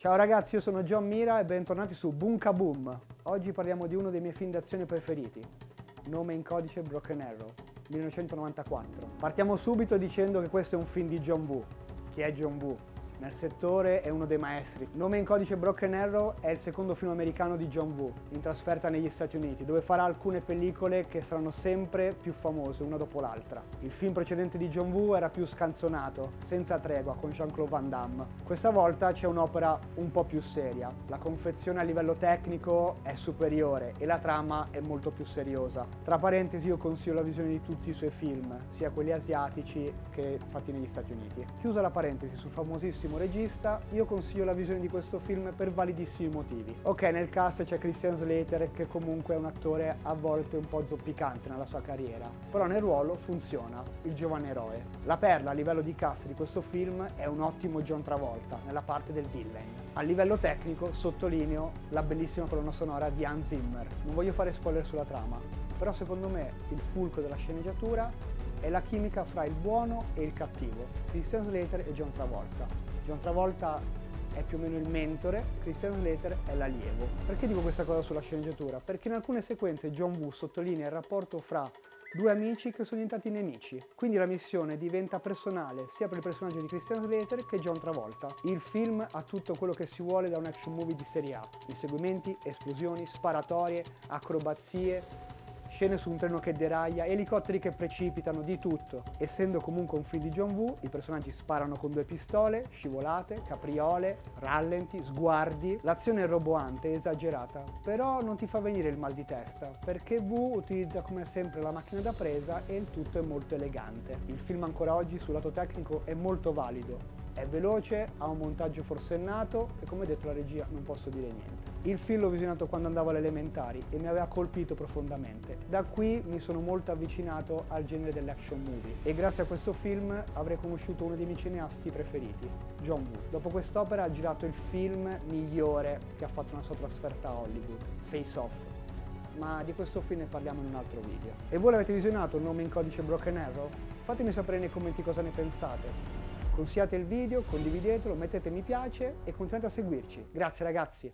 Ciao ragazzi, io sono John Mira e bentornati su Bunka Boom. Oggi parliamo di uno dei miei film d'azione preferiti, Nome in codice Broken Arrow, 1994. Partiamo subito dicendo che questo è un film di John Woo. Chi è John Woo? Nel settore è uno dei maestri. Nome in codice Broken Arrow è il secondo film americano di John Woo, in trasferta negli Stati Uniti, dove farà alcune pellicole che saranno sempre più famose, una dopo l'altra. Il film precedente di John Woo era più scanzonato, senza tregua, con Jean-Claude Van Damme. Questa volta c'è un'opera un po' più seria. La confezione a livello tecnico è superiore e la trama è molto più seriosa. Tra parentesi, io consiglio la visione di tutti i suoi film, sia quelli asiatici che fatti negli Stati Uniti. Chiusa la parentesi sul famosissimo regista, io consiglio la visione di questo film per validissimi motivi. Ok, nel cast c'è Christian Slater, che comunque è un attore a volte un po' zoppicante nella sua carriera, però nel ruolo funziona, il giovane eroe. La perla a livello di cast di questo film è un ottimo John Travolta, nella parte del villain. A livello tecnico sottolineo la bellissima colonna sonora di Hans Zimmer. Non voglio fare spoiler sulla trama, però secondo me il fulcro della sceneggiatura è la chimica fra il buono e il cattivo, Christian Slater e John Travolta. John Travolta è più o meno il mentore, Christian Slater è l'allievo. Perché dico questa cosa sulla sceneggiatura? Perché in alcune sequenze John Woo sottolinea il rapporto fra due amici che sono diventati nemici. Quindi la missione diventa personale sia per il personaggio di Christian Slater che John Travolta. Il film ha tutto quello che si vuole da un action movie di serie A. Inseguimenti, esplosioni, sparatorie, acrobazie, scene su un treno che deraia, elicotteri che precipitano, di tutto. Essendo comunque un film di John Woo, i personaggi sparano con due pistole, scivolate, capriole, rallenti, sguardi. L'azione è roboante, esagerata, però non ti fa venire il mal di testa, perché Woo utilizza come sempre la macchina da presa e il tutto è molto elegante. Il film ancora oggi sul lato tecnico è molto valido. È veloce, ha un montaggio forsennato e come detto la regia non posso dire niente. Il film l'ho visionato quando andavo alle elementari e mi aveva colpito profondamente. Da qui mi sono molto avvicinato al genere dell'action movie e grazie a questo film avrei conosciuto uno dei miei cineasti preferiti, John Woo. Dopo quest'opera ha girato il film migliore che ha fatto una sua trasferta a Hollywood, Face Off. Ma di questo film ne parliamo in un altro video. E voi l'avete visionato, Nome in codice Broken Arrow? Fatemi sapere nei commenti cosa ne pensate. Consigliate il video, condividetelo, mettete mi piace e continuate a seguirci. Grazie ragazzi!